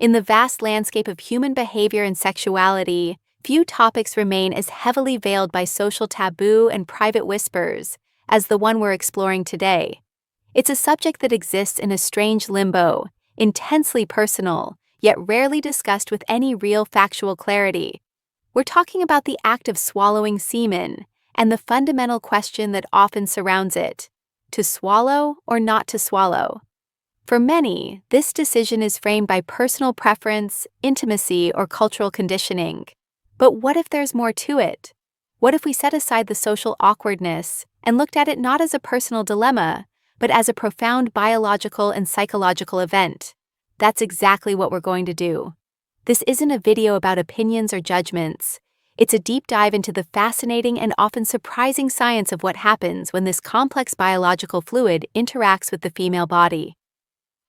In the vast landscape of human behavior and sexuality, few topics remain as heavily veiled by social taboo and private whispers as the one we're exploring today. It's a subject that exists in a strange limbo, intensely personal, yet rarely discussed with any real factual clarity. We're talking about the act of swallowing semen and the fundamental question that often surrounds it: to swallow or not to swallow. For many, this decision is framed by personal preference, intimacy, or cultural conditioning. But what if there's more to it? What if we set aside the social awkwardness and looked at it not as a personal dilemma, but as a profound biological and psychological event? That's exactly what we're going to do. This isn't a video about opinions or judgments. It's a deep dive into the fascinating and often surprising science of what happens when this complex biological fluid interacts with the female body.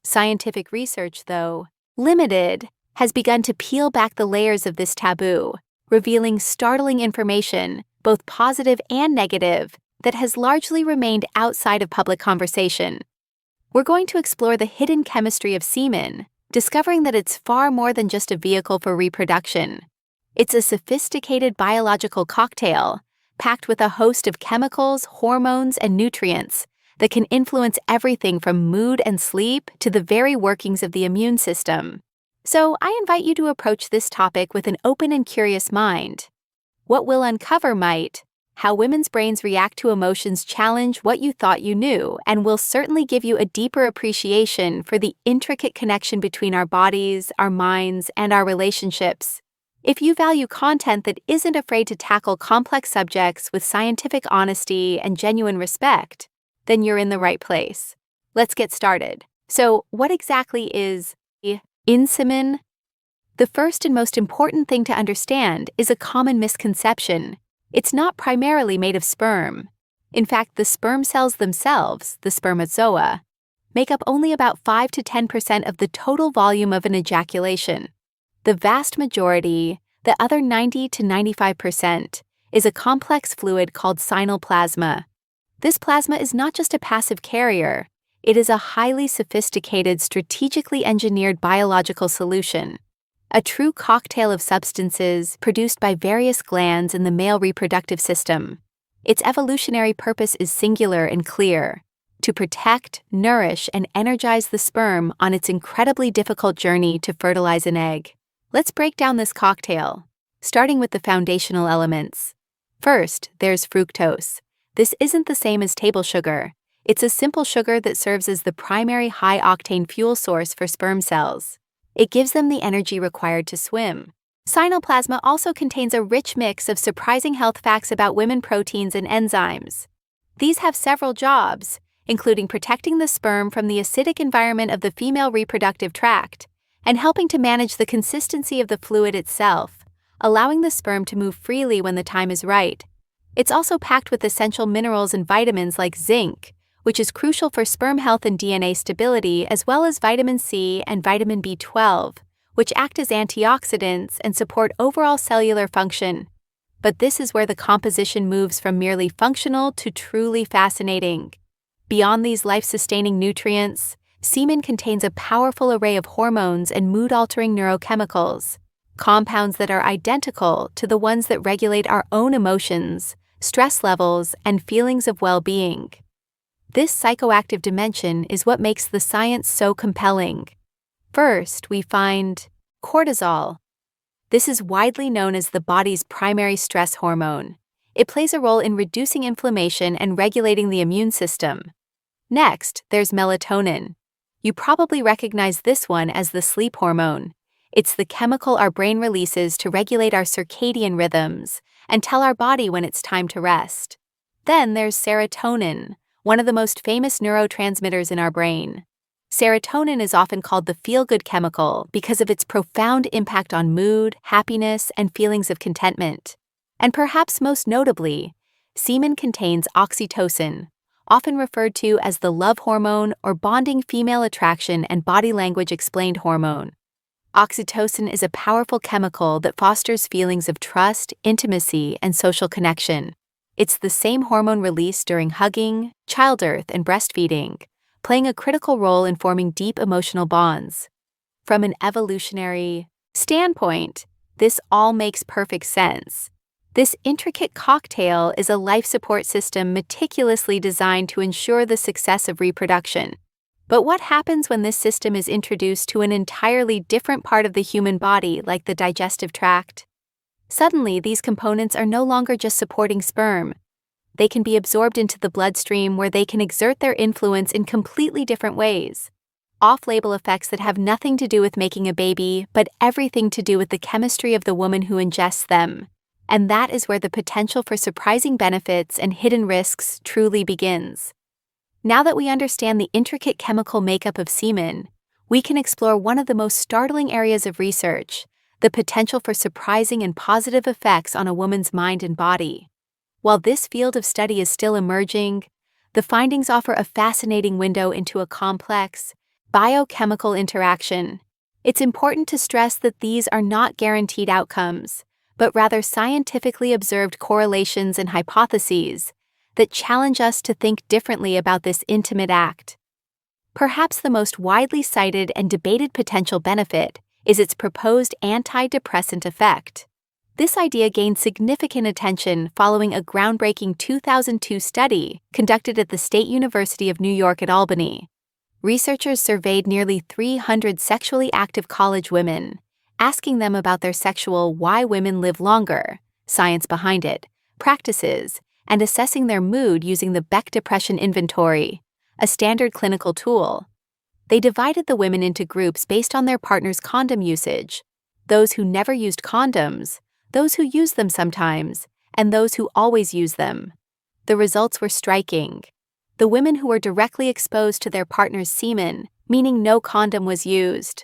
Scientific research, though limited, has begun to peel back the layers of this taboo, revealing startling information, both positive and negative, that has largely remained outside of public conversation. We're going to explore the hidden chemistry of semen, discovering that it's far more than just a vehicle for reproduction. It's a sophisticated biological cocktail, packed with a host of chemicals, hormones, and nutrients that can influence everything from mood and sleep to the very workings of the immune system. So I invite you to approach this topic with an open and curious mind. What we'll uncover might: how women's brains react to emotions challenge what you thought you knew, and will certainly give you a deeper appreciation for the intricate connection between our bodies, our minds, and our relationships. If you value content that isn't afraid to tackle complex subjects with scientific honesty and genuine respect, then you're in the right place. Let's get started. So, what exactly is semen? The first and most important thing to understand is a common misconception. It's not primarily made of sperm. In fact, the sperm cells themselves, the spermatozoa, make up only about 5 to 10% of the total volume of an ejaculation. The vast majority, the other 90 to 95%, is a complex fluid called seminal plasma. This plasma is not just a passive carrier, it is a highly sophisticated, strategically engineered biological solution. A true cocktail of substances produced by various glands in the male reproductive system. Its evolutionary purpose is singular and clear: to protect, nourish, and energize the sperm on its incredibly difficult journey to fertilize an egg. Let's break down this cocktail, starting with the foundational elements. First, there's fructose. This isn't the same as table sugar. It's a simple sugar that serves as the primary high-octane fuel source for sperm cells. It gives them the energy required to swim. Seminal plasma also contains a rich mix of surprising health facts about women proteins and enzymes. These have several jobs, including protecting the sperm from the acidic environment of the female reproductive tract and helping to manage the consistency of the fluid itself, allowing the sperm to move freely when the time is right. It's also packed with essential minerals and vitamins like zinc, which is crucial for sperm health and DNA stability, as well as vitamin C and vitamin B12, which act as antioxidants and support overall cellular function. But this is where the composition moves from merely functional to truly fascinating. Beyond these life-sustaining nutrients, semen contains a powerful array of hormones and mood-altering neurochemicals, compounds that are identical to the ones that regulate our own emotions, stress levels, and feelings of well-being. This psychoactive dimension is what makes the science so compelling. First, we find cortisol. This is widely known as the body's primary stress hormone. It plays a role in reducing inflammation and regulating the immune system. Next, there's melatonin. You probably recognize this one as the sleep hormone. It's the chemical our brain releases to regulate our circadian rhythms and tell our body when it's time to rest. Then there's serotonin, one of the most famous neurotransmitters in our brain. Serotonin is often called the feel-good chemical because of its profound impact on mood, happiness, and feelings of contentment. And perhaps most notably, semen contains oxytocin, often referred to as the love hormone or bonding female attraction and body language explained hormone. Oxytocin is a powerful chemical that fosters feelings of trust, intimacy, and social connection. It's the same hormone released during hugging, childbirth, and breastfeeding, playing a critical role in forming deep emotional bonds. From an evolutionary standpoint, this all makes perfect sense. This intricate cocktail is a life support system meticulously designed to ensure the success of reproduction. But what happens when this system is introduced to an entirely different part of the human body, like the digestive tract? Suddenly, these components are no longer just supporting sperm. They can be absorbed into the bloodstream, where they can exert their influence in completely different ways. Off-label effects that have nothing to do with making a baby, but everything to do with the chemistry of the woman who ingests them. And that is where the potential for surprising benefits and hidden risks truly begins. Now that we understand the intricate chemical makeup of semen, we can explore one of the most startling areas of research: the potential for surprising and positive effects on a woman's mind and body. While this field of study is still emerging, the findings offer a fascinating window into a complex, biochemical interaction. It's important to stress that these are not guaranteed outcomes, but rather scientifically observed correlations and hypotheses that challenge us to think differently about this intimate act. Perhaps the most widely cited and debated potential benefit is its proposed antidepressant effect. This idea gained significant attention following a groundbreaking 2002 study conducted at the State University of New York at Albany. Researchers surveyed nearly 300 sexually active college women, asking them about their sexual why women live longer, science behind it, practices, and assessing their mood using the Beck Depression Inventory, a standard clinical tool. They divided the women into groups based on their partner's condom usage: those who never used condoms, those who use them sometimes, and those who always use them. The results were striking. The women who were directly exposed to their partner's semen, meaning no condom was used,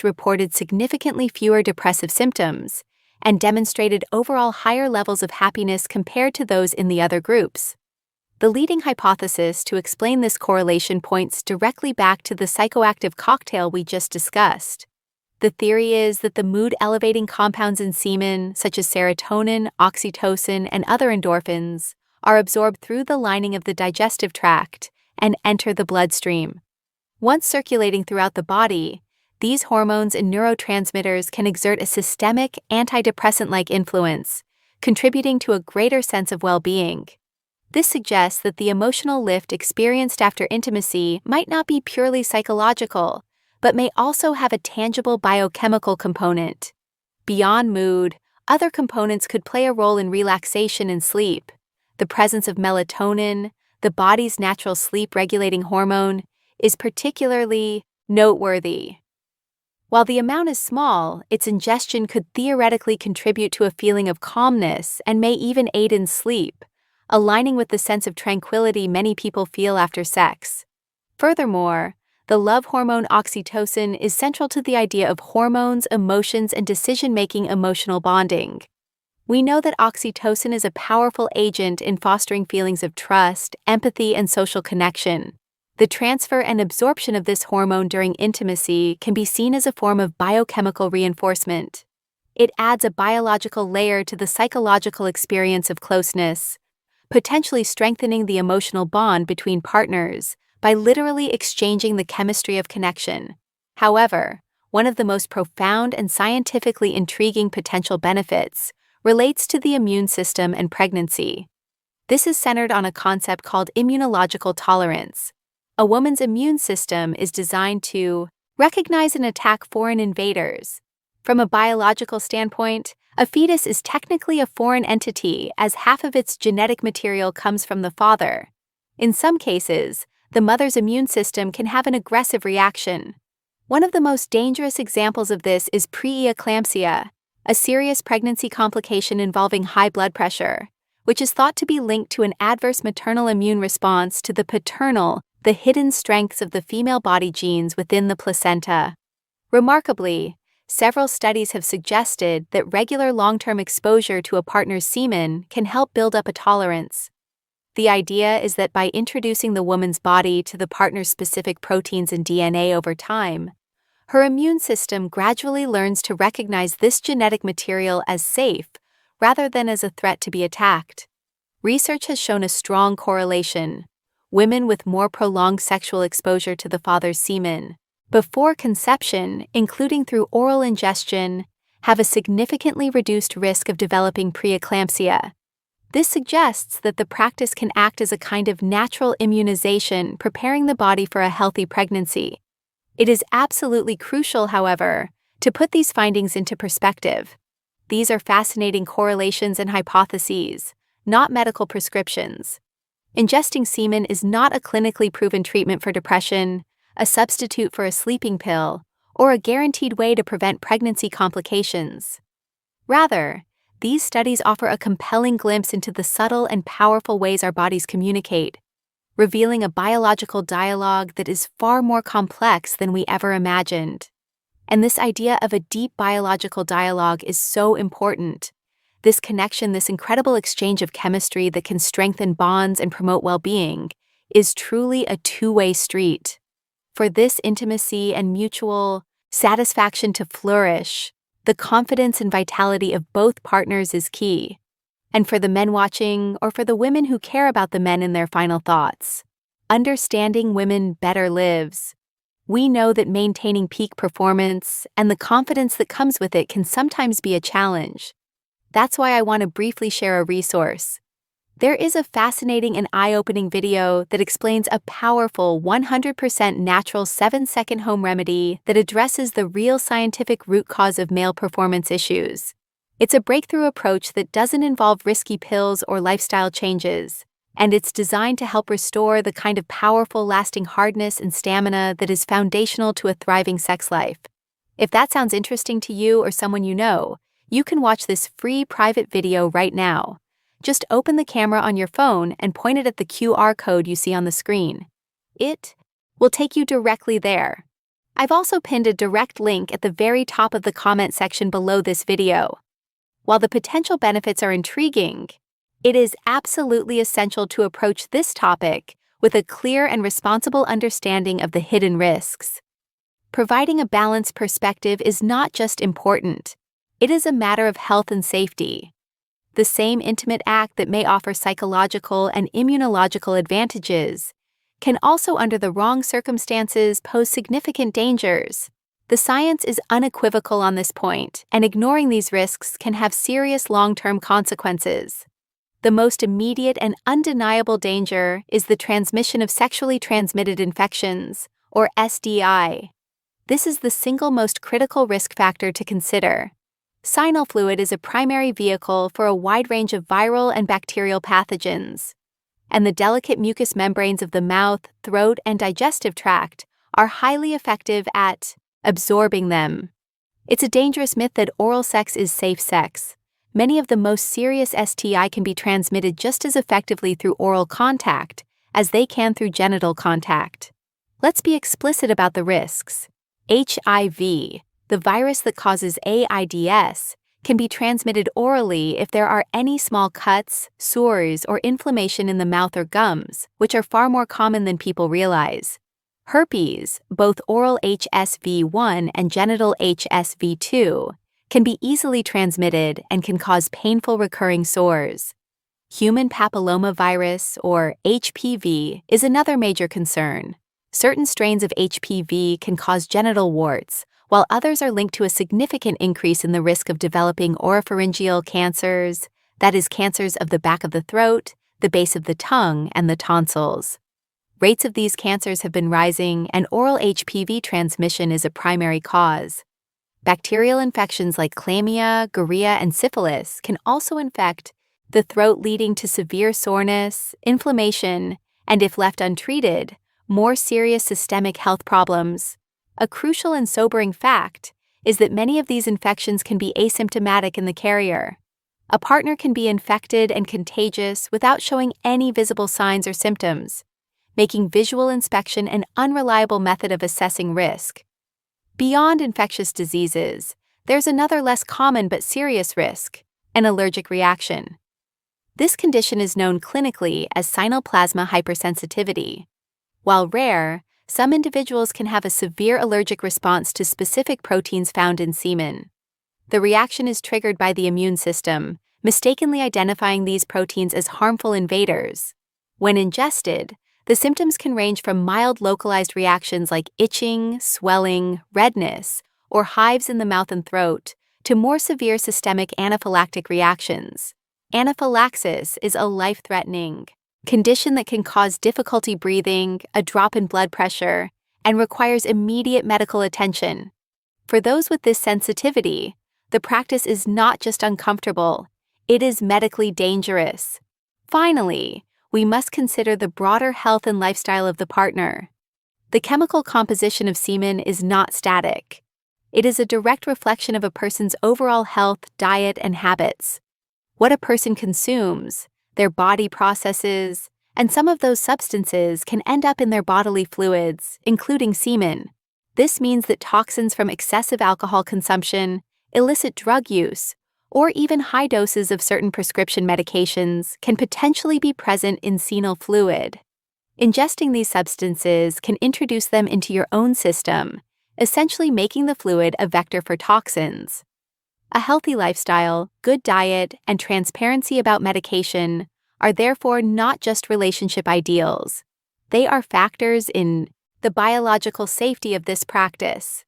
reported significantly fewer depressive symptoms and demonstrated overall higher levels of happiness compared to those in the other groups. The leading hypothesis to explain this correlation points directly back to the psychoactive cocktail we just discussed. The theory is that the mood-elevating compounds in semen, such as serotonin, oxytocin, and other endorphins, are absorbed through the lining of the digestive tract and enter the bloodstream. Once circulating throughout the body, these hormones and neurotransmitters can exert a systemic, antidepressant-like influence, contributing to a greater sense of well-being. This suggests that the emotional lift experienced after intimacy might not be purely psychological, but may also have a tangible biochemical component. Beyond mood, other components could play a role in relaxation and sleep. The presence of melatonin, the body's natural sleep-regulating hormone, is particularly noteworthy. While the amount is small, its ingestion could theoretically contribute to a feeling of calmness and may even aid in sleep, aligning with the sense of tranquility many people feel after sex. Furthermore, the love hormone oxytocin is central to the idea of hormones, emotions, and decision-making emotional bonding. We know that oxytocin is a powerful agent in fostering feelings of trust, empathy, and social connection. The transfer and absorption of this hormone during intimacy can be seen as a form of biochemical reinforcement. It adds a biological layer to the psychological experience of closeness, potentially strengthening the emotional bond between partners by literally exchanging the chemistry of connection. However, one of the most profound and scientifically intriguing potential benefits relates to the immune system and pregnancy. This is centered on a concept called immunological tolerance. A woman's immune system is designed to recognize and attack foreign invaders. From a biological standpoint, a fetus is technically a foreign entity, as half of its genetic material comes from the father. In some cases, the mother's immune system can have an aggressive reaction. One of the most dangerous examples of this is preeclampsia, a serious pregnancy complication involving high blood pressure, which is thought to be linked to an adverse maternal immune response to the hidden strengths of the female body genes within the placenta. Remarkably, several studies have suggested that regular long-term exposure to a partner's semen can help build up a tolerance. The idea is that by introducing the woman's body to the partner's specific proteins and DNA over time, her immune system gradually learns to recognize this genetic material as safe rather than as a threat to be attacked. Research has shown a strong correlation. Women with more prolonged sexual exposure to the father's semen before conception, including through oral ingestion, have a significantly reduced risk of developing preeclampsia. This suggests that the practice can act as a kind of natural immunization, preparing the body for a healthy pregnancy. It is absolutely crucial, however, to put these findings into perspective. These are fascinating correlations and hypotheses, not medical prescriptions. Ingesting semen is not a clinically proven treatment for depression, a substitute for a sleeping pill, or a guaranteed way to prevent pregnancy complications. Rather, these studies offer a compelling glimpse into the subtle and powerful ways our bodies communicate, revealing a biological dialogue that is far more complex than we ever imagined. And this idea of a deep biological dialogue is so important. This connection, this incredible exchange of chemistry that can strengthen bonds and promote well-being, is truly a two-way street. For this intimacy and mutual satisfaction to flourish, the confidence and vitality of both partners is key. And for the men watching, or for the women who care about the men in their final thoughts, understanding women better lives. We know that maintaining peak performance and the confidence that comes with it can sometimes be a challenge. That's why I want to briefly share a resource. There is a fascinating and eye-opening video that explains a powerful 100% natural 7-second home remedy that addresses the real scientific root cause of male performance issues. It's a breakthrough approach that doesn't involve risky pills or lifestyle changes, and it's designed to help restore the kind of powerful, lasting hardness and stamina that is foundational to a thriving sex life. If that sounds interesting to you or someone you know, you can watch this free private video right now. Just open the camera on your phone and point it at the QR code you see on the screen. It will take you directly there. I've also pinned a direct link at the very top of the comment section below this video. While the potential benefits are intriguing, it is absolutely essential to approach this topic with a clear and responsible understanding of the hidden risks. Providing a balanced perspective is not just important, it is a matter of health and safety. The same intimate act that may offer psychological and immunological advantages can also, under the wrong circumstances, pose significant dangers. The science is unequivocal on this point, and ignoring these risks can have serious long-term consequences. The most immediate and undeniable danger is the transmission of sexually transmitted infections, or STI. This is the single most critical risk factor to consider. Seminal fluid is a primary vehicle for a wide range of viral and bacterial pathogens, and the delicate mucous membranes of the mouth, throat, and digestive tract are highly effective at absorbing them. It's a dangerous myth that oral sex is safe sex. Many of the most serious STI can be transmitted just as effectively through oral contact as they can through genital contact. Let's be explicit about the risks. HIV, the virus that causes AIDS, can be transmitted orally if there are any small cuts, sores, or inflammation in the mouth or gums, which are far more common than people realize. Herpes, both oral HSV1 and genital HSV2, can be easily transmitted and can cause painful recurring sores. Human papillomavirus, or HPV, is another major concern. Certain strains of HPV can cause genital warts, while others are linked to a significant increase in the risk of developing oropharyngeal cancers, that is, cancers of the back of the throat, the base of the tongue, and the tonsils. Rates of these cancers have been rising, and oral HPV transmission is a primary cause. Bacterial infections like chlamydia, gonorrhea, and syphilis can also infect the throat, leading to severe soreness, inflammation, and if left untreated, more serious systemic health problems. A crucial and sobering fact is that many of these infections can be asymptomatic in the carrier. A partner can be infected and contagious without showing any visible signs or symptoms, making visual inspection an unreliable method of assessing risk. Beyond infectious diseases, there's another less common but serious risk, an allergic reaction. This condition is known clinically as synoplasma hypersensitivity. While rare, some individuals can have a severe allergic response to specific proteins found in semen. The reaction is triggered by the immune system, mistakenly identifying these proteins as harmful invaders. When ingested, The symptoms can range from mild localized reactions like itching, swelling, redness, or hives in the mouth and throat, to more severe systemic anaphylactic reactions. Anaphylaxis is a life-threatening condition that can cause difficulty breathing, a drop in blood pressure, and requires immediate medical attention. For those with this sensitivity, the practice is not just uncomfortable, it is medically dangerous. Finally, we must consider the broader health and lifestyle of the partner. The chemical composition of semen is not static. It is a direct reflection of a person's overall health, diet, and habits. What a person consumes, their body processes, and some of those substances can end up in their bodily fluids, including semen. This means that toxins from excessive alcohol consumption, illicit drug use, or even high doses of certain prescription medications can potentially be present in seminal fluid. Ingesting these substances can introduce them into your own system, essentially making the fluid a vector for toxins. A healthy lifestyle, good diet, and transparency about medication are therefore not just relationship ideals. They are factors in the biological safety of this practice.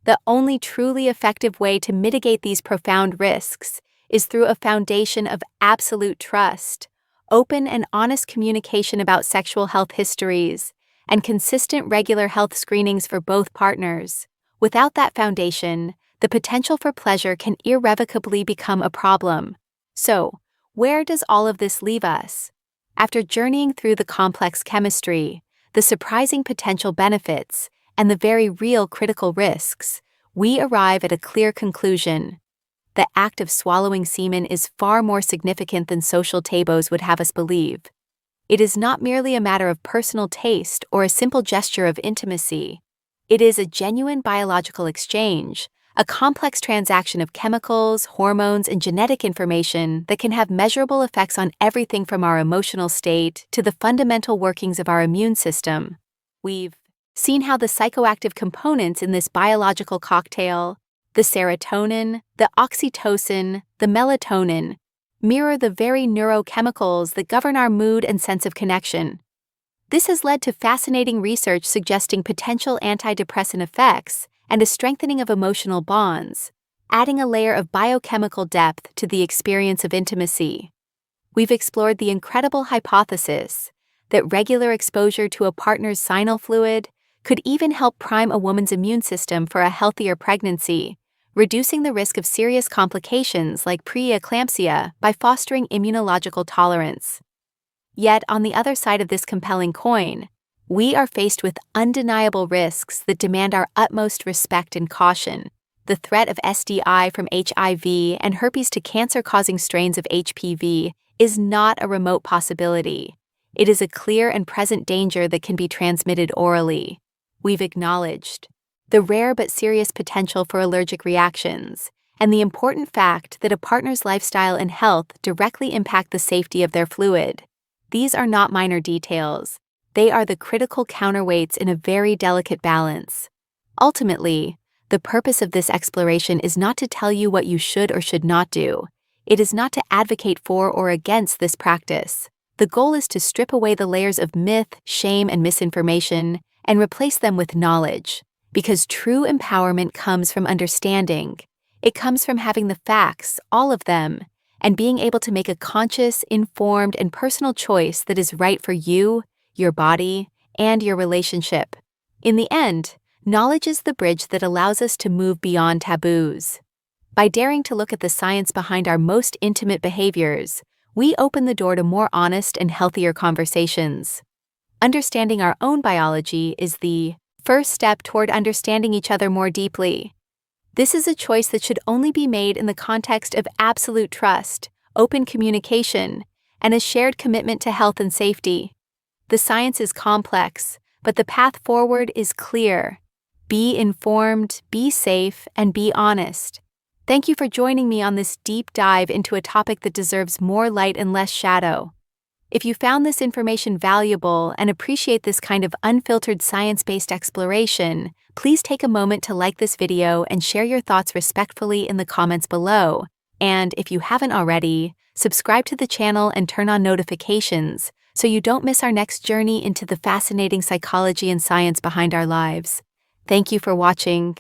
The only truly effective way to mitigate these profound risks is through a foundation of absolute trust, open and honest communication about sexual health histories, and consistent regular health screenings for both partners. Without that foundation, the potential for pleasure can irrevocably become a problem. So, where does all of this leave us? After journeying through the complex chemistry, the surprising potential benefits, and the very real critical risks, we arrive at a clear conclusion. The act of swallowing semen is far more significant than social taboos would have us believe. It is not merely a matter of personal taste or a simple gesture of intimacy. It is a genuine biological exchange, a complex transaction of chemicals, hormones, and genetic information that can have measurable effects on everything from our emotional state to the fundamental workings of our immune system. We've seen how the psychoactive components in this biological cocktail, the serotonin, the oxytocin, the melatonin, mirror the very neurochemicals that govern our mood and sense of connection. This has led to fascinating research suggesting potential antidepressant effects and a strengthening of emotional bonds, adding a layer of biochemical depth to the experience of intimacy. We've explored the incredible hypothesis that regular exposure to a partner's seminal fluid could even help prime a woman's immune system for a healthier pregnancy, reducing the risk of serious complications like preeclampsia by fostering immunological tolerance. Yet, on the other side of this compelling coin, we are faced with undeniable risks that demand our utmost respect and caution. The threat of STI from HIV and herpes to cancer-causing strains of HPV is not a remote possibility. It is a clear and present danger that can be transmitted orally. We've acknowledged the rare but serious potential for allergic reactions, and the important fact that a partner's lifestyle and health directly impact the safety of their fluid. These are not minor details. They are the critical counterweights in a very delicate balance. Ultimately, the purpose of this exploration is not to tell you what you should or should not do. It is not to advocate for or against this practice. The goal is to strip away the layers of myth, shame, and misinformation and replace them with knowledge. Because true empowerment comes from understanding. It comes from having the facts, all of them, and being able to make a conscious, informed, and personal choice that is right for you, your body, and your relationship. In the end, knowledge is the bridge that allows us to move beyond taboos. By daring to look at the science behind our most intimate behaviors, we open the door to more honest and healthier conversations. Understanding our own biology is the first step toward understanding each other more deeply. This is a choice that should only be made in the context of absolute trust, open communication, and a shared commitment to health and safety. The science is complex, but the path forward is clear. Be informed, be safe, and be honest. Thank you for joining me on this deep dive into a topic that deserves more light and less shadow. If you found this information valuable and appreciate this kind of unfiltered science-based exploration, please take a moment to like this video and share your thoughts respectfully in the comments below. And if you haven't already, subscribe to the channel and turn on notifications so you don't miss our next journey into the fascinating psychology and science behind our lives. Thank you for watching.